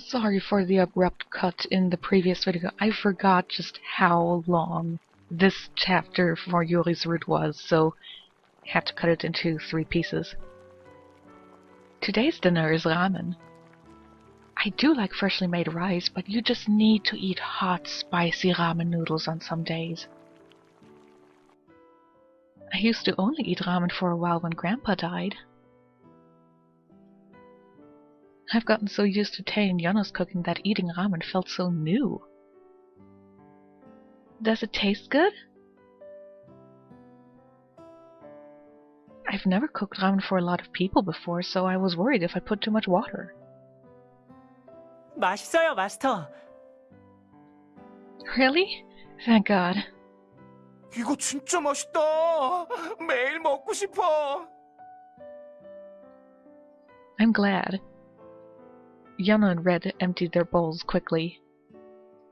Sorry for the abrupt cut in the previous video. I forgot just how long this chapter for Yuri's route was, so I had to cut it into 3 pieces. Today's dinner is ramen. I do like freshly made rice, but you just need to eat hot, spicy ramen noodles on some days. I used to only eat ramen for a while when Grandpa died. I've gotten so used to Tay and Yana's cooking that eating ramen felt so new. Does it taste good? I've never cooked ramen for a lot of people before, so I was worried if I put too much water. 맛있어요, 마스터. Really? Thank God. 이거 진짜 맛있다. 매일 먹고 싶어. I'm glad. Yana and Red emptied their bowls quickly.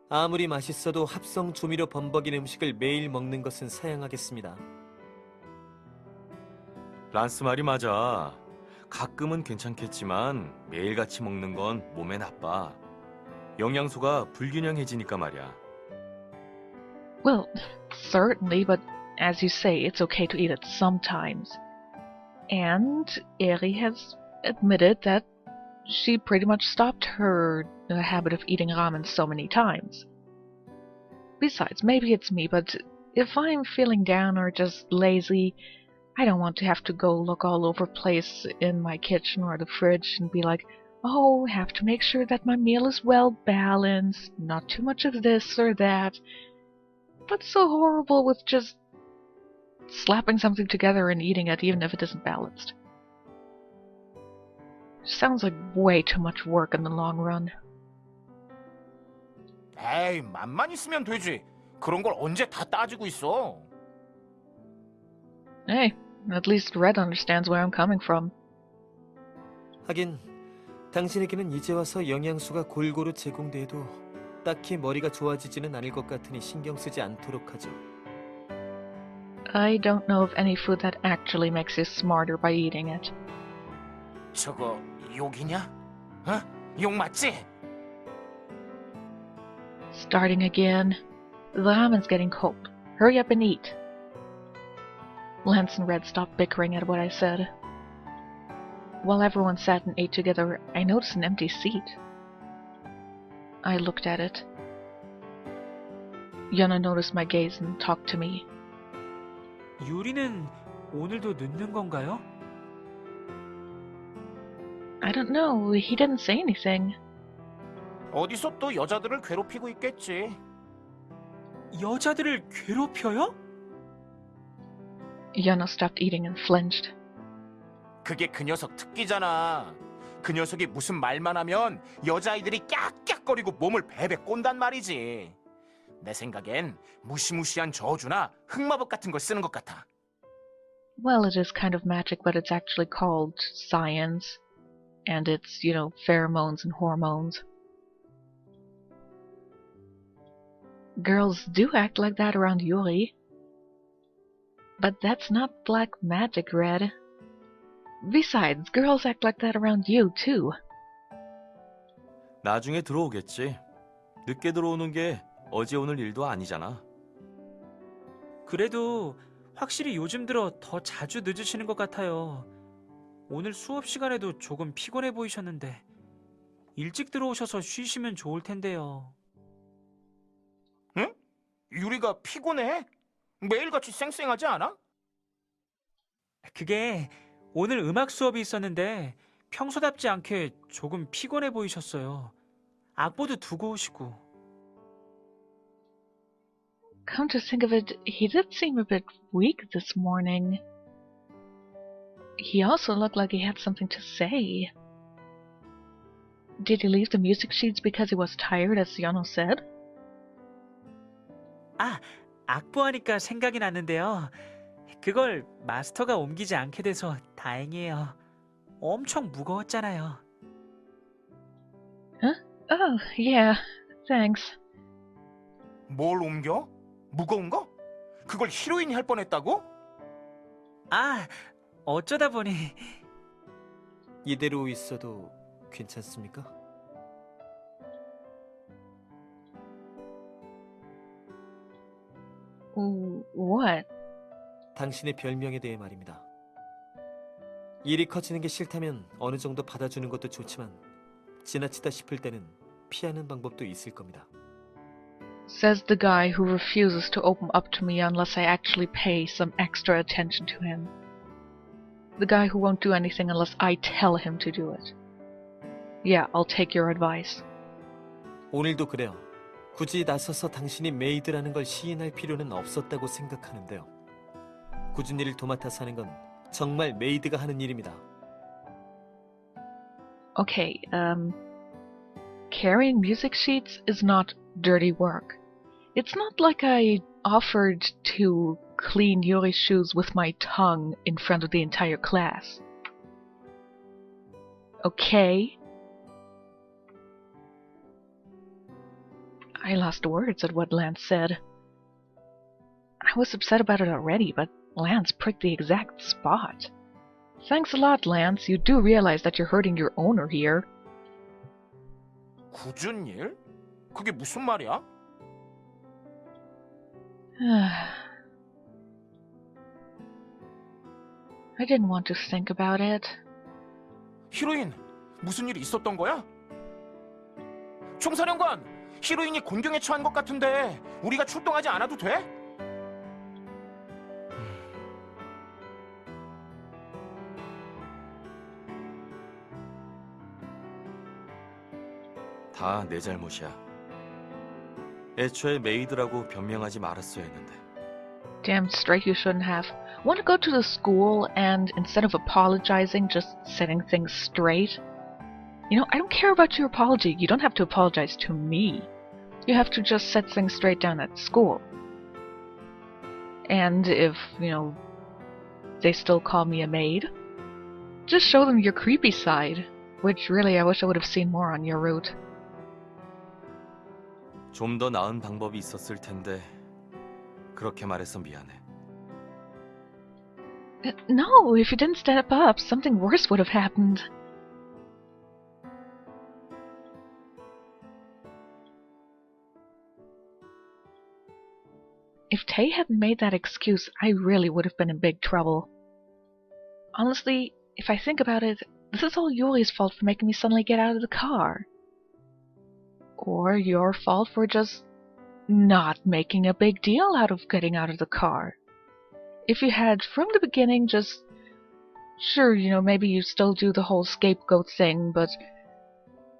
아무리 맛있어도 합성 조미료 범벅인 음식을 매일 먹는 것은 사양하겠습니다. 란스 말이 맞아. 가끔은 괜찮겠지만 매일같이 먹는 건 몸에 나빠. 영양소가 불균형해지니까 말이야. Well, certainly, but as you say, it's okay to eat it sometimes. And Eri has admitted that she pretty much stopped her habit of eating ramen so many times. Besides, maybe it's me, but if I'm feeling down or just lazy, I don't want to have to go look all over place in my kitchen or the fridge and be like, oh, have to make sure that my meal is well balanced, not too much of this or that. What's so horrible with just slapping something together and eating it even if it isn't balanced? Sounds like way too much work in the long run. 에이, 맘만 있으면 되지. 그런 걸 언제 다 따지고 있어. Hey, at least Red understands where I'm coming from. 하긴 당신에게는 이제 와서 영양소가 골고루 제공돼도 딱히 머리가 좋아지지는 않을 것 같으니 신경 쓰지 않도록 하죠. I don't know of any food that actually makes you smarter by eating it. 저거 욕이냐? 어? 욕 맞지? Starting again. The ramen's getting cold. Hurry up and eat. Lance and Red stopped bickering at what I said. While everyone sat and ate together, I noticed an empty seat. I looked at it. Yana noticed my gaze and talked to me. 유리는 오늘도 늦는 건가요? I don't know, he didn't say anything. 어디서 또 여자들을 괴롭히고 있겠지. 여자들을 괴롭혀요? Yana stopped eating and flinched. 그게 그 녀석 특기잖아. 그 녀석이 무슨 말만 하면 여자아이들이 깍깍거리고 몸을 베베 꼰단 말이지. 내 생각엔 무시무시한 저주나 흑마법 같은 걸 쓰는 것 같아. Well, it is kind of magic, but it's actually called science. And it's, you know, pheromones and hormones. Girls do act like that around Yuri. But that's not black magic, Red. Besides, girls act like that around you, too. 나중에 들어오겠지. 늦게 들어오는 게 어제 오늘 일도 아니잖아. 그래도 확실히 요즘 들어 더 자주 늦으시는 것 같아요. 오늘 수업 시간에도 조금 피곤해 보이셨는데 일찍 들어오셔서 쉬시면 좋을 텐데요. 응? 유리가 피곤해? 매일같이 쌩쌩하지 않아? 그게 오늘 음악 수업이 있었는데 평소답지 않게 조금 피곤해 보이셨어요. 악보도 두고 오시고. Come to think of it, he did seem a bit weak this morning. He also looked like he had something to say. Did he leave the music sheets because he was tired, as Yano said? 아, 악보 하니까 생각이 났는데요. 그걸 마스터가 옮기지 않게 돼서 다행이에요. 엄청 무거웠잖아요. Huh? Oh, yeah, thanks. 뭘 옮겨? 무거운 거? 그걸 히로인이 할 뻔했다고? 아, 어쩌다 보니. 이대로 있어도 괜찮습니까? What? 당신의 별명에 대해 말입니다. 일이 커지는 게 싫다면 어느 정도 받아주는 것도 좋지만 지나치다 싶을 때는 피하는 방법도 있을 겁니다. Says the guy who refuses to open up to me unless I actually pay some extra attention to him. The guy who won't do anything unless I tell him to do it. Yeah, I'll take your advice. 오늘도 그래요. 굳이 나서서 당신이 메이드라는 걸 시인할 필요는 없었다고 생각하는데요. 굳은 일을 도맡아서 하는 건 정말 메이드가 하는 일입니다. Okay, carrying music sheets is not dirty work. It's not like I offered to clean Yuri's shoes with my tongue in front of the entire class. Okay? I lost words at what Lance said. I was upset about it already, but Lance pricked the exact spot. Thanks a lot, Lance. You do realize that you're hurting your owner here. 굳은 일? 그게 무슨 말이야? I didn't want to think about it. 히로인, 무슨 일이 있었던 거야? 총사령관, 히로인이 곤경에 처한 것 같은데 우리가 출동하지 않아도 돼? 다 내 잘못이야. 애초에 메이드라고 변명하지 말았어야 했는데. Damn straight you shouldn't have. Want to go to the school and, instead of apologizing, just setting things straight? You know, I don't care about your apology. You don't have to apologize to me. You have to just set things straight down at school. And if, you know, they still call me a maid, just show them your creepy side. Which, really, I wish I would have seen more on your route. 좀 더 나은 방법이 있었을 텐데 그렇게 말해서 미안해. No, if you didn't step up, something worse would have happened. If Tay hadn't made that excuse, I really would have been in big trouble. Honestly, if I think about it, this is all Yuri's fault for making me suddenly get out of the car. Or your fault for just not making a big deal out of getting out of the car. If you had, from the beginning, just... Sure, you know, maybe you still do the whole scapegoat thing, but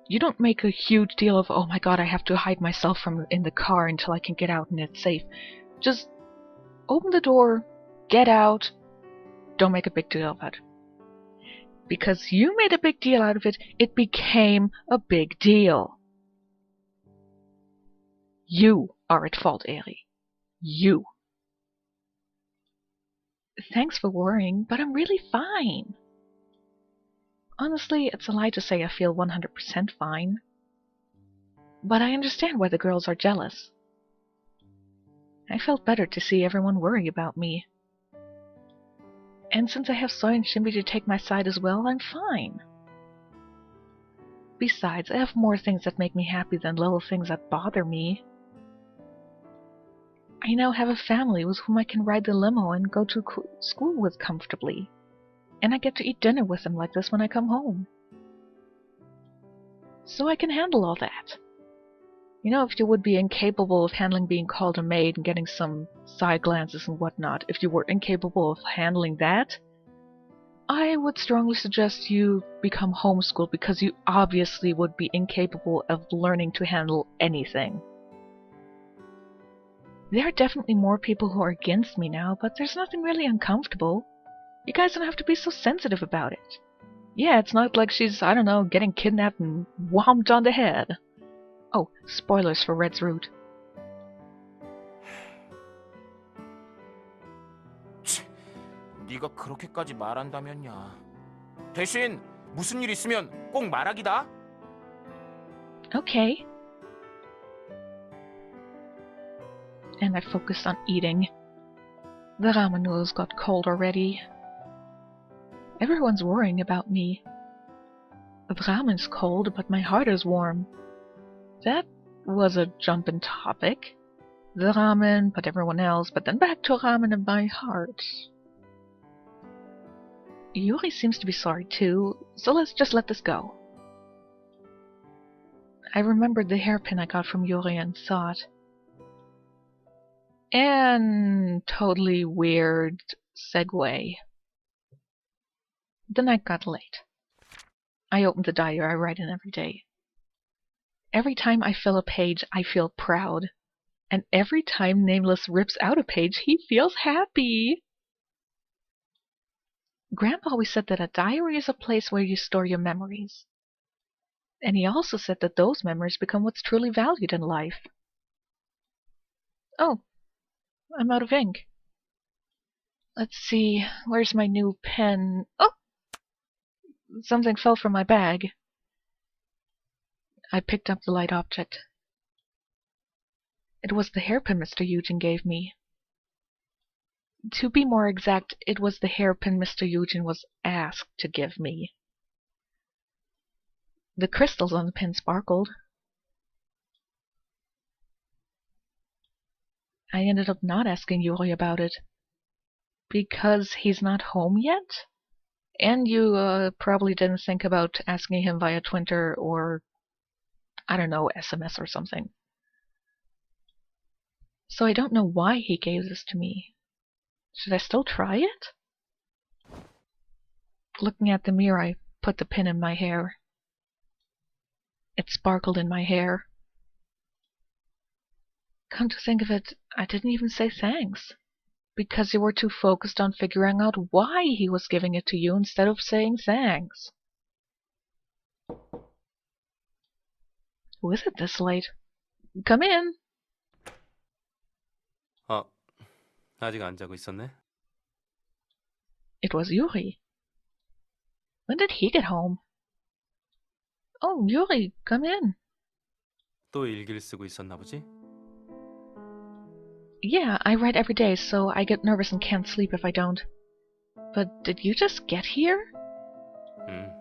you don't make a huge deal of, oh my god, I have to hide myself from in the car until I can get out and it's safe. Just open the door, get out, don't make a big deal of it. Because you made a big deal out of it, it became a big deal. You are at fault, Eri. You. Thanks for worrying, but I'm really fine. Honestly, it's a lie to say I feel 100% fine. But I understand why the girls are jealous. I felt better to see everyone worry about me. And since I have Soy and Shimbi to take my side as well, I'm fine. Besides, I have more things that make me happy than little things that bother me. I now have a family with whom I can ride the limo and go to school with comfortably. And I get to eat dinner with them like this when I come home. So I can handle all that. You know, if you would be incapable of handling being called a maid and getting some side glances and whatnot, if you were incapable of handling that, I would strongly suggest you become homeschooled because you obviously would be incapable of learning to handle anything. There are definitely more people who are against me now, but there's nothing really uncomfortable. You guys don't have to be so sensitive about it. Yeah, it's not like she's, I don't know, getting kidnapped and whomped on the head. Oh, spoilers for Red's route. 네가 그렇게까지 말한다면야. 대신 무슨 일 있으면 꼭 말하기다. Okay. And I focused on eating. The ramen noodles got cold already. Everyone's worrying about me. The ramen's cold, but my heart is warm. That was a jump in topic. the ramen, but everyone else, but then back to ramen in my heart. Yuri seems to be sorry too, so let's just let this go. I remembered the hairpin I got from Yuri and thought. And totally weird segue. The night got late. I opened the diary I write in every day. Every time I fill a page, I feel proud. And every time Nameless rips out a page, he feels happy. Grandpa always said that a diary is a place where you store your memories. And he also said that those memories become what's truly valued in life. Oh, I'm out of ink. Let's see, where's my new pen? Oh! Something fell from my bag. I picked up the light object. It was the hairpin Mr. Eugen gave me. To be more exact, it was the hairpin Mr. Eugen was asked to give me. The crystals on the pin sparkled. I ended up not asking Yuri about it. Because he's not home yet? And you probably didn't think about asking him via Twitter or, I don't know, SMS or something. So I don't know why he gave this to me. Should I still try it? Looking at the mirror, I put the pin in my hair. It sparkled in my hair. Come to think of it, I didn't even say thanks. Because you were too focused on figuring out why he was giving it to you instead of saying thanks. Who is it this late? Come in. 아직 안 자고 있었네? It was Yuri. When did he get home? Oh, Yuri, come in. 또 일기를 쓰고 있었나 보지? Yeah, I write every day, so I get nervous and can't sleep if I don't. But did you just get here? 응.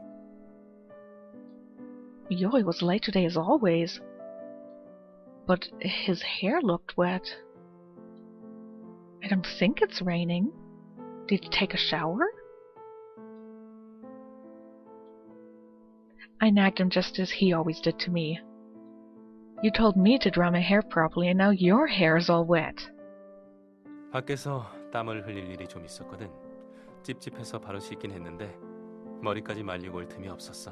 Yuri was late today as always. But his hair looked wet. I don't think it's raining. Did you take a shower? I nagged him just as he always did to me. You told me to dry my hair properly, and now your hair is all wet. 밖에서 땀을 흘릴 일이 좀 있었거든. 찝찝해서 바로 씻긴 했는데 머리까지 말리고 올 틈이 없었어.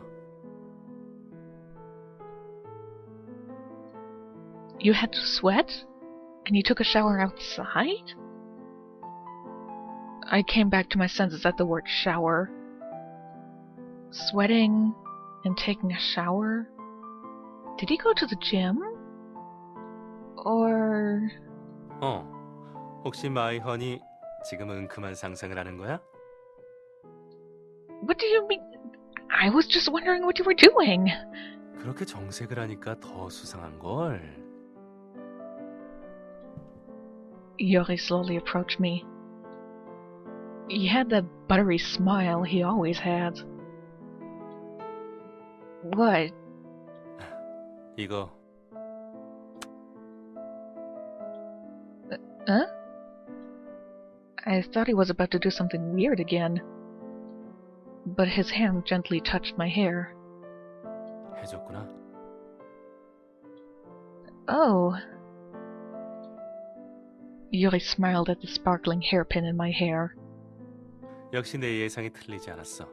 You had to sweat? And you took a shower outside? I came back to my senses at the word shower. Sweating and taking a shower? Did he go to the gym? Or... 혹시 마이 허니 지금은 그만 상상을 하는 거야? What do you mean? I was just wondering what you were doing. 그렇게 정색을 하니까 더 수상한 걸. Yuri slowly approached me. He had that buttery smile he always had. What? 이거 Huh? I thought he was about to do something weird again. But his hand gently touched my hair. 해줬구나. Oh. Yuri smiled at the sparkling hairpin in my hair. 역시 내 예상이 틀리지 않았어.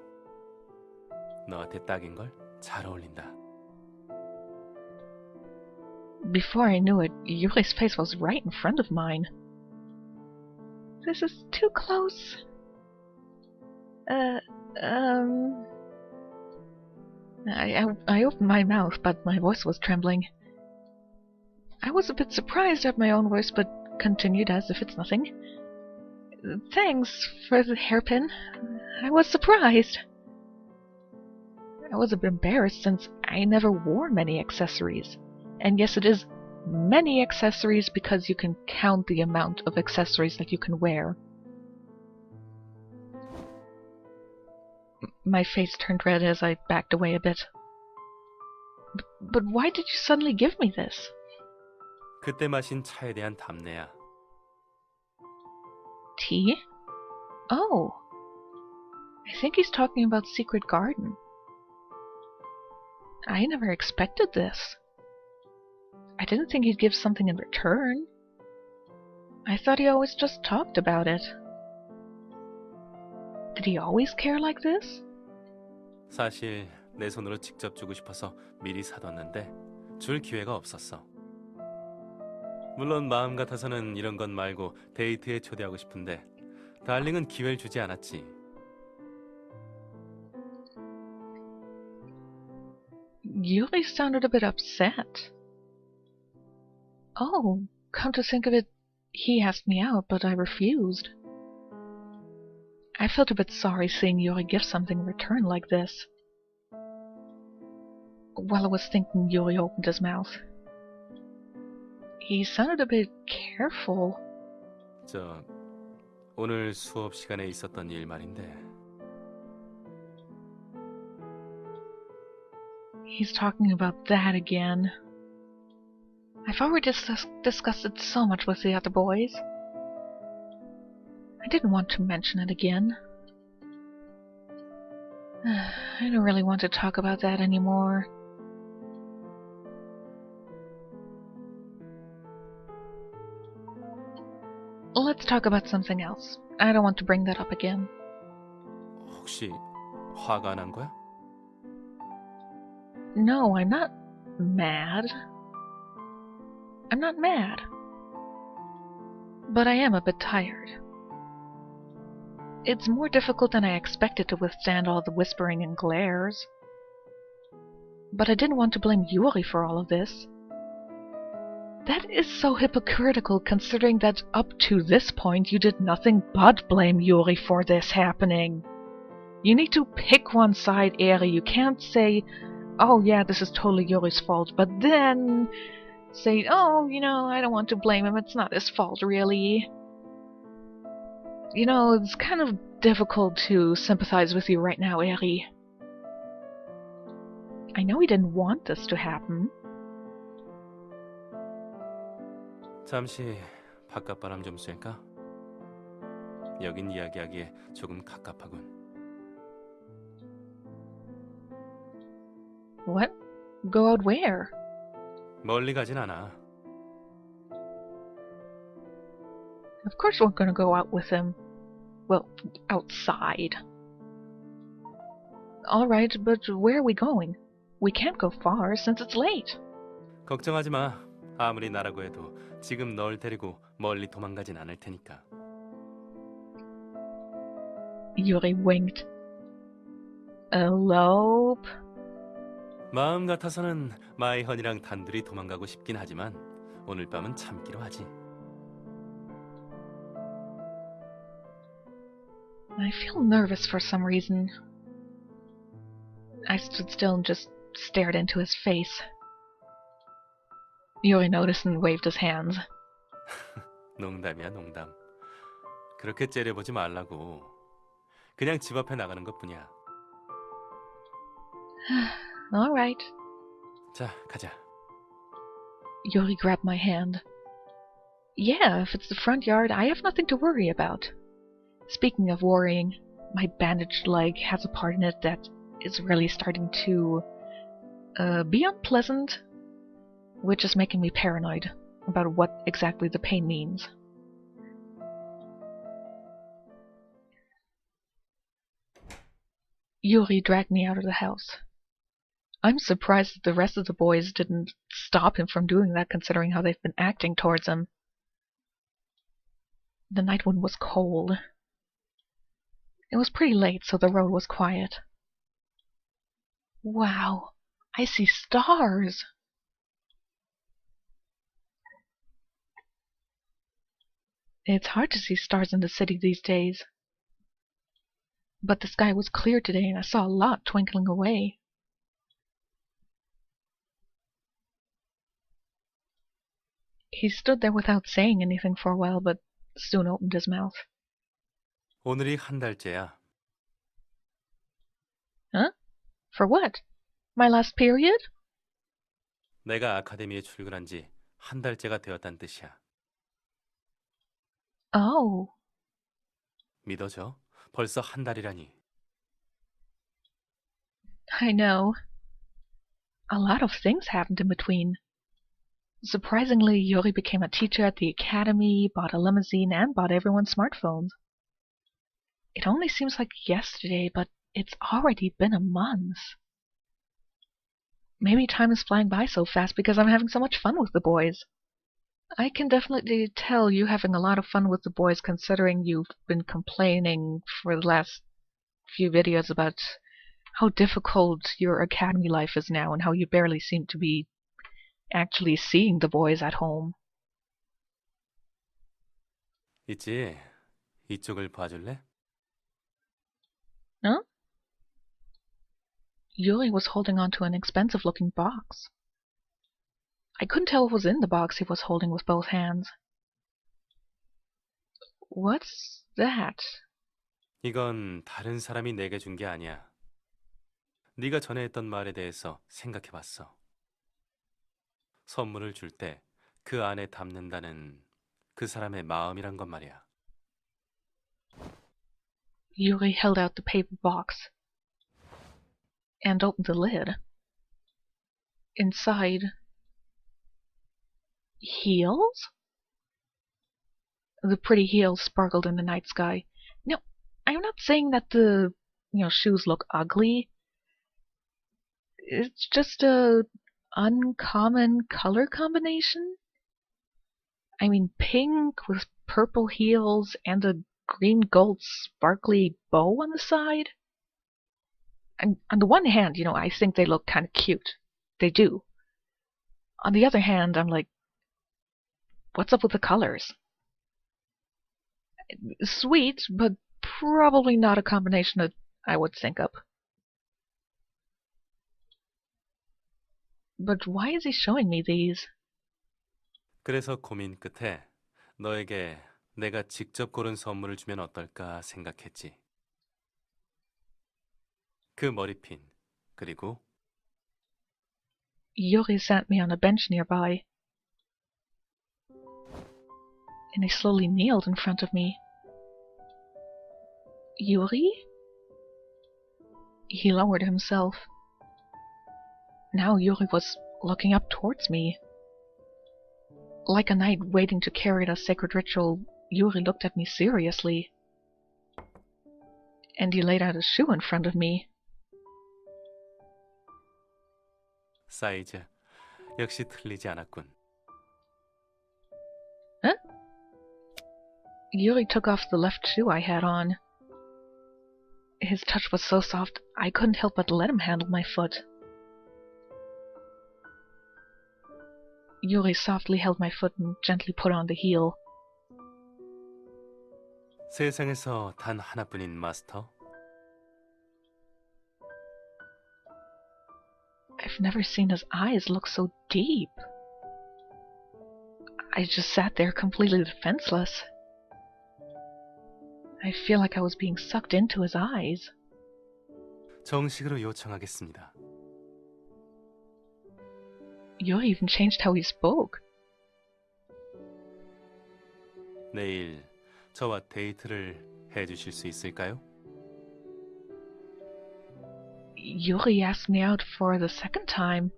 너한테 딱인걸? 잘 어울린다. Before I knew it, Yuri's face was right in front of mine. This is too close. I opened my mouth, but my voice was trembling. I was a bit surprised at my own voice, but continued as if it's nothing. Thanks for the hairpin. I was surprised. I was a bit embarrassed since I never wore many accessories. And yes, it is many accessories because you can count the amount of accessories that you can wear. My face turned red as I backed away a bit. But why did you suddenly give me this? 그때 마신 차에 대한 답례야. Tea? Oh, I think he's talking about Secret Garden. I never expected this. I didn't think he'd give something in return. I thought he always just talked about it. Did he always care like this? 사실 내 손으로 직접 주고 싶어서 미리 사뒀는데 줄 기회가 없었어. 물론 마음 같아서는 이런 건 말고 데이트에 초대하고 싶은데 달링은 기회를 주지 않았지. Yuri sounded a bit upset. Oh, come to think of it, he asked me out, but I refused. I felt a bit sorry seeing Yuri give something in return like this. While I was thinking, Yuri opened his mouth. He sounded a bit careful. 오늘 수업 시간에 있었던 일 말인데. He's talking about that again. I've already discussed it so much with the other boys. I didn't want to mention it again. I don't really want to talk about that anymore. Let's talk about something else. I don't want to bring that up again. 혹시 화가 난 거야? No, I'm not mad. I'm not mad. But I am a bit tired. It's more difficult than I expected to withstand all the whispering and glares. But I didn't want to blame Yuri for all of this. That is so hypocritical considering that up to this point you did nothing but blame Yuri for this happening. You need to pick one side, Eri. You can't say, oh yeah, this is totally Yuri's fault, but then say, oh, I don't want to blame him, it's not his fault, really. It's kind of difficult to sympathize with you right now, Eri. I know he didn't want this to happen. 잠시 바깥바람 좀 쐴까? 여긴 이야기하기에 조금 갑갑하군. What? Go out where? 멀리 가진 않아. Of course we're gonna go out with him. Well, outside. Alright, but where are we going? We can't go far since it's late. 걱정하지 마. 아무리 나라고 해도 지금 널 데리고 멀리 도망가진 않을 테니까. Yuri winked. Elope? 마음 같아서는 마이헌이랑 단둘이 도망가고 싶긴 하지만 오늘 밤은 참기로 하지. I feel nervous for some reason. I stood still and just stared into his face. Yuri noticed and waved his hands. 농담이야, 농담. 그렇게 째려보지 말라고. 그냥 집 앞에 나가는 것뿐이야. Alright. 자, 가자. Yuri grabbed my hand. Yeah, if it's the front yard, I have nothing to worry about. Speaking of worrying, my bandaged leg has a part in it that is really starting to be unpleasant, which is making me paranoid about what exactly the pain means. Yuri dragged me out of the house. I'm surprised that the rest of the boys didn't stop him from doing that, considering how they've been acting towards him. The night wind was cold. It was pretty late, so the road was quiet. Wow, I see stars! It's hard to see stars in the city these days. But the sky was clear today and I saw a lot twinkling away. He stood there without saying anything for a while, but soon opened his mouth. 오늘이 한 달째야. Huh? For what? My last period? 내가 아카데미에 출근한 지 한 달째가 되었단 뜻이야. Oh, 믿어져? 벌써 한 달이라니. I know. A lot of things happened in between. Surprisingly, Yuri became a teacher at the academy, bought a limousine, and bought everyone smartphones. It only seems like yesterday, but it's already been a month. Maybe time is flying by so fast because I'm having so much fun with the boys. I can definitely tell you having a lot of fun with the boys considering you've been complaining for the last few videos about how difficult your academy life is now and how you barely seem to be actually seeing the boys at home. 있지? 이쪽을 봐줄래? Huh? Yuri was holding onto an expensive-looking box. I couldn't tell what was in the box he was holding with both hands. What's that? 이건 다른 사람이 내게 준 게 아니야. 네가 전에 했던 말에 대해서 생각해봤어. 선물을 줄 때 그 안에 담는다는 그 사람의 마음이란 건 말이야. Yuri held out the paper box and opened the lid. Inside, heels? The pretty heels sparkled in the night sky. Now, I'm not saying that the shoes look ugly. It's just a uncommon color combination. I mean, pink with purple heels and a green gold sparkly bow on the side. And on the one hand, I think they look kind of cute. They do. On the other hand, I'm like, what's up with the colors? Sweet, but probably not a combination that I would think of. But why is he showing me these? 그래서 고민 끝에 너에게 내가 직접 고른 선물을 주면 어떨까 생각했지. 그 머리핀, 그리고 Yuri sat me on a bench nearby, and he slowly kneeled in front of me. Yuri? He lowered himself. Now Yuri was looking up towards me. Like a knight waiting to carry out a sacred ritual, Yuri looked at me seriously. And he laid out a shoe in front of me. 사이즈 역시 틀리지 않았군. Huh? Yuri took off the left shoe I had on. His touch was so soft, I couldn't help but let him handle my foot. Yuri softly held my foot and gently put on the heel. 세상에서 단 하나뿐인 마스터. I've never seen his eyes look so deep. I just sat there completely defenseless. I feel like I was being sucked into his eyes. 정식으로 요청하겠습니다. Yuri even changed how he spoke. 내일 저와 데이트를 해주실 수 있을까요? Yuri asked me out for the second time.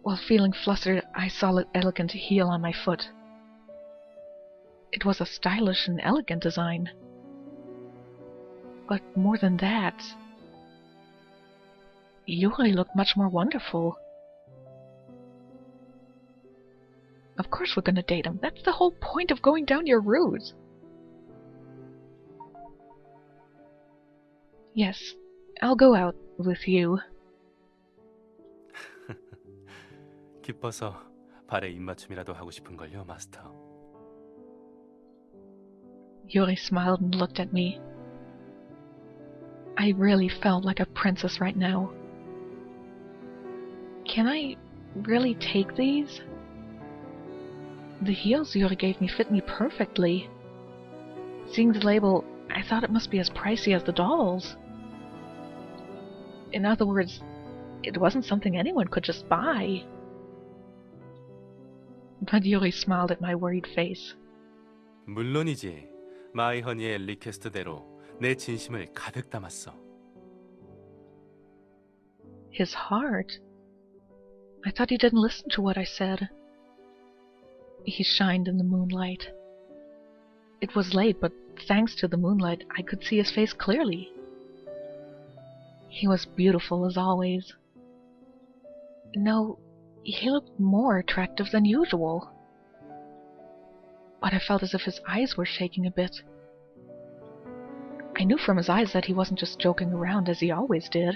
While feeling flustered, I saw the elegant heel on my foot. It was a stylish and elegant design. But more than that, Yuri looked much more wonderful. Of course we're gonna date him. That's the whole point of going down your route. Yes, I'll go out with you. 기뻐서 발에 입맞춤이라도 하고 싶은걸요, 마스터. Yuri smiled and looked at me. I really felt like a princess right now. Can I really take these? The heels Yuri gave me fit me perfectly. Seeing the label, I thought it must be as pricey as the dolls. In other words, it wasn't something anyone could just buy. but Yuri smiled at my worried face. 물론이지. 마이허니의 리퀘스트대로 내 진심을 가득 담았어. His heart? I thought he didn't listen to what I said. He shined in the moonlight. It was late, but thanks to the moonlight, I could see his face clearly. He was beautiful as always. No, he looked more attractive than usual. But I felt as if his eyes were shaking a bit. I knew from his eyes that he wasn't just joking around as he always did.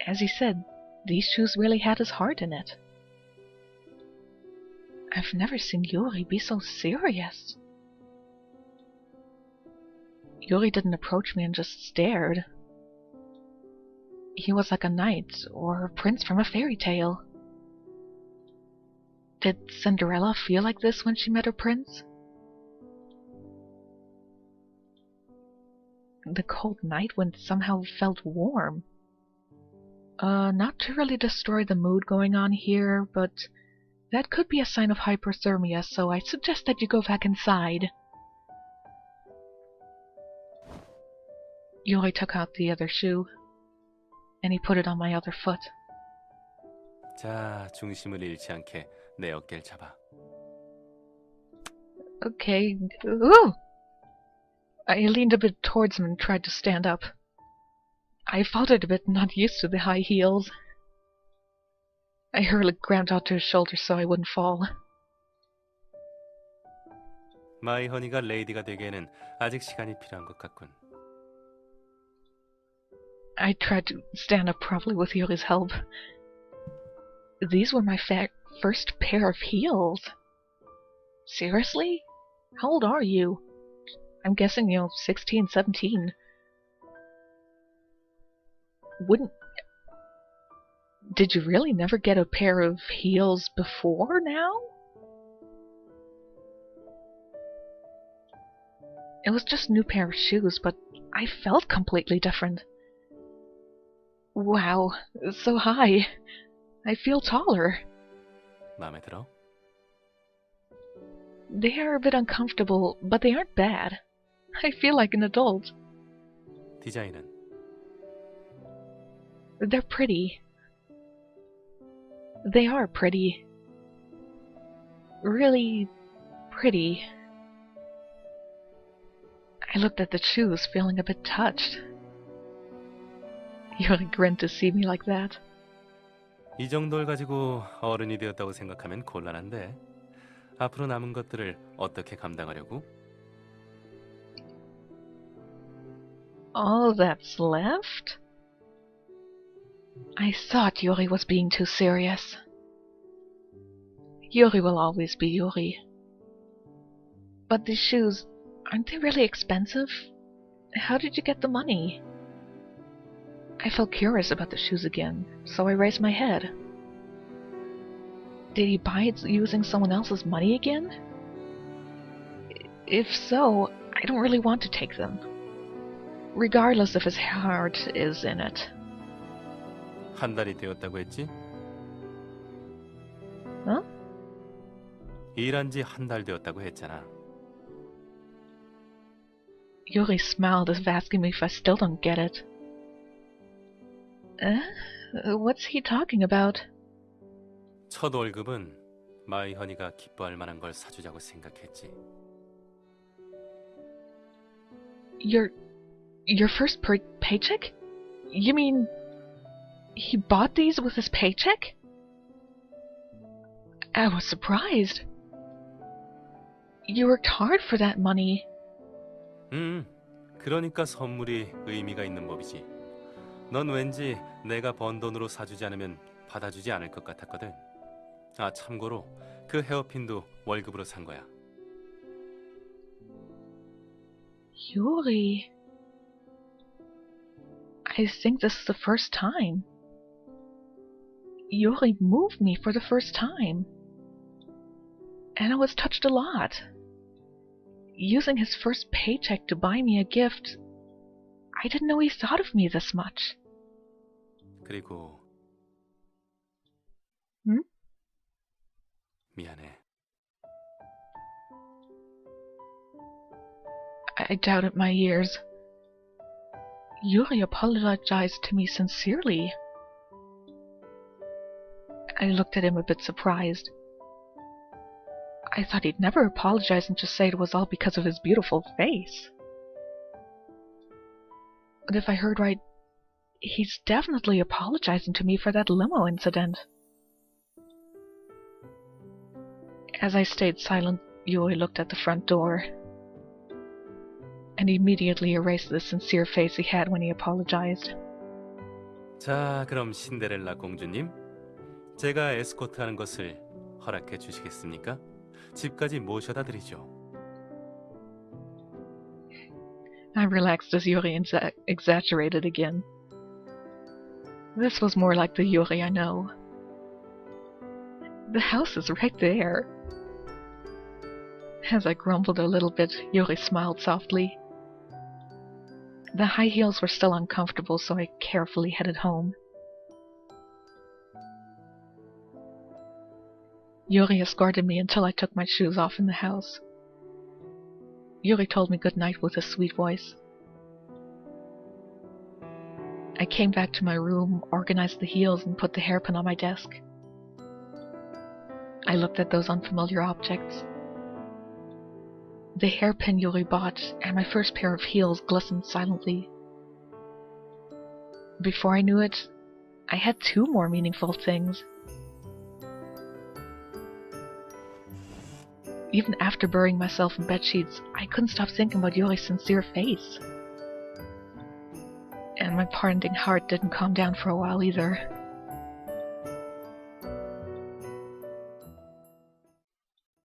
As he said, these shoes really had his heart in it. I've never seen Yuri be so serious. Yuri didn't approach me and just stared. He was like a knight or a prince from a fairy tale. Did Cinderella feel like this when she met her prince? The cold night wind somehow felt warm. Not to really destroy the mood going on here, but that could be a sign of hypothermia, so I suggest that you go back inside. Yuri took out the other shoe, and he put it on my other foot. 자, 중심을 잃지 않게 내 어깨를 잡아. Okay. Ooh! I leaned a bit towards him and tried to stand up. I faltered a bit, not used to the high heels. I hurriedly grabbed onto his shoulder so I wouldn't fall. 마이허니가 레이디가 되기에는 아직 시간이 필요한 것 같군. I tried to stand up properly with Yuri's help. These were my first pair of heels. Seriously? How old are you? I'm guessing, 16, 17. Did you really never get a pair of heels before now? It was just a new pair of shoes, but I felt completely different. Wow, so high. I feel taller. 마음에 들어? They are a bit uncomfortable, but they aren't bad. I feel like an adult. 디자인은? They're pretty. They are pretty. Really pretty. I looked at the shoes, feeling a bit touched. Yuri grinned to see me like that. 이 정도를 가지고 어른이 되었다고 생각하면 곤란한데 앞으로 남은 것들을 어떻게 감당하려고? All that's left? I thought Yuri was being too serious. Yuri will always be Yuri. But these shoes, aren't they really expensive? How did you get the money? I felt curious about the shoes again, so I raised my head. Did he buy it using someone else's money again? If so, I don't really want to take them. Regardless if his heart is in it. 한 달이 되었다고 했지? Huh? 일한 지 한 달 되었다고 했잖아. Yuri smiled as if asking me if I still don't get it. What's he talking about? 첫 월급은 마이허니가 기뻐할 만한 걸 사주자고 생각했지. Your first paycheck? You mean he bought these with his paycheck? I was surprised. You worked hard for that money. 그러니까 선물이 의미가 있는 법이지. 넌 왠지 내가 번 돈으로 사주지 않으면 받아주지 않을 것 같았거든. 아, 참고로 그 헤어핀도 월급으로 산 거야. Yuri, I think this is the first time. Yuri moved me for the first time. And I was touched a lot. Using his first paycheck to buy me a gift, I didn't know he thought of me this much. 그리고 미안해. I doubted my ears. Yuri apologized to me sincerely. I looked at him a bit surprised. I thought he'd never apologize and just say it was all because of his beautiful face. But if I heard right, he's definitely apologizing to me for that limo incident. As I stayed silent, Yuri looked at the front door and immediately erased the sincere face he had when he apologized. 자, 그럼 신데렐라 공주님, 제가 에스코트하는 것을 허락해 주시겠습니까? 집까지 모셔다 드리죠. I relaxed as Yuri exaggerated again. This was more like the Yuri I know. The house is right there. As I grumbled a little bit, Yuri smiled softly. The high heels were still uncomfortable, so I carefully headed home. Yuri escorted me until I took my shoes off in the house. Yuri told me good night with a sweet voice. I came back to my room, organized the heels, and put the hairpin on my desk. I looked at those unfamiliar objects. The hairpin Yuri bought and my first pair of heels glistened silently. Before I knew it, I had two more meaningful things. Even after burying myself in bedsheets, I couldn't stop thinking about Yuri's sincere face. And my parting heart didn't calm down for a while either.